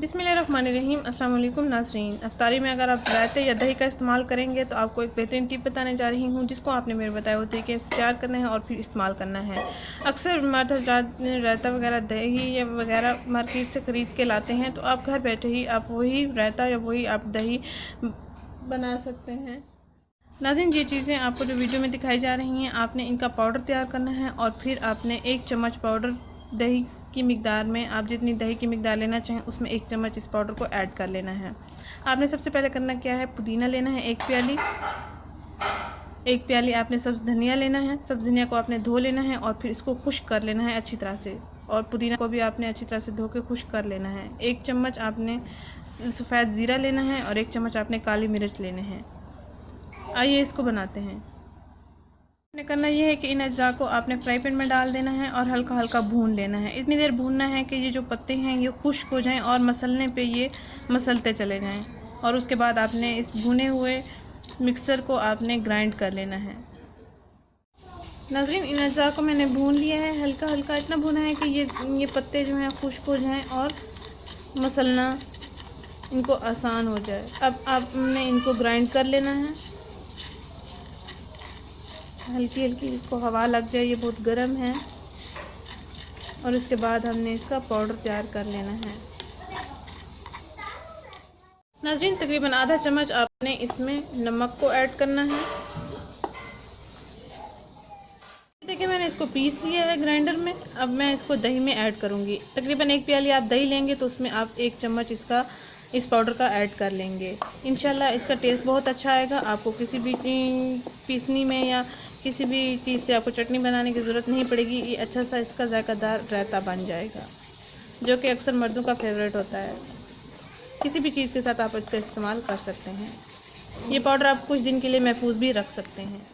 बिस्मिल्लाहिर्रहमानिर्रहीम। अस्सलाम वालेकुम नाज़रीन। इफ्तारी में अगर आप रायते या दही का इस्तेमाल करेंगे तो आपको एक बेहतरीन टिप बताने जा रही हूँ, जिसको आपने मेरे बताए वो तरीके से तैयार करना है और फिर इस्तेमाल करना है। अक्सर रायता वगैरह दही या वगैरह मार्केट से ख़रीद के लाते हैं, तो आप घर बैठे ही आप वही रायता या वही आप दही बना सकते हैं। नाज़रीन, ये चीज़ें आपको जो वीडियो में दिखाई जा रही हैं, आपने इनका पाउडर तैयार करना है और फिर आपने 1 चम्मच पाउडर दही की मिकदार में, आप जितनी दही की मिकदार लेना चाहें उसमें 1 चम्मच इस पाउडर को ऐड कर लेना है। आपने सबसे पहले करना क्या है, पुदीना लेना है 1 प्याली। 1 प्याली आपने सब्ज़ धनिया लेना है। सब्ज़ धनिया को आपने धो लेना है और फिर इसको खुश्क कर लेना है अच्छी तरह से, और पुदीना को भी आपने अच्छी तरह से धो के खुश्क कर लेना है। 1 चम्मच आपने सफ़ेद ज़ीरा लेना है और 1 चम्मच आपने काली मिर्च लेने हैं। आइए इसको बनाते हैं। आपने करना ये है कि इन अज्जा को आपने फ्राई पैन में डाल देना है और हल्का हल्का भून लेना है। इतनी देर भूनना है कि ये जो पत्ते हैं ये खुश्क हो जाएं और मसलने पे ये मसलते चले जाएं, और उसके बाद आपने इस भुने हुए मिक्सचर को आपने ग्राइंड कर लेना है। नाज़रीन, इन अज्जा को मैंने भून लिया है, हल्का हल्का इतना भुना है कि ये पत्ते जो हैं खुश्क हो जाएँ और मसलना इनको आसान हो जाए। अब आपने इनको ग्राइंड कर लेना है। हल्की हल्की इसको हवा लग जाए, ये बहुत गर्म है। और उसके बाद हमने इसका पाउडर तैयार कर लेना है। नाज़रीन, तकरीबन आधा चम्मच आपने इसमें नमक को ऐड करना है। देखिए, मैंने इसको पीस लिया है ग्राइंडर में। अब मैं इसको दही में ऐड करूँगी। तकरीबन 1 प्याली आप दही लेंगे तो उसमें आप 1 चम्मच इस पाउडर का ऐड कर लेंगे। इंशाल्लाह इसका टेस्ट बहुत अच्छा आएगा। आपको किसी भी पीसनी में या किसी भी चीज़ से आपको चटनी बनाने की ज़रूरत नहीं पड़ेगी। ये अच्छा सा इसका जायकादार रायता बन जाएगा, जो कि अक्सर मर्दों का फेवरेट होता है। किसी भी चीज़ के साथ आप इसका इस्तेमाल कर सकते हैं। ये पाउडर आप कुछ दिन के लिए महफूज भी रख सकते हैं।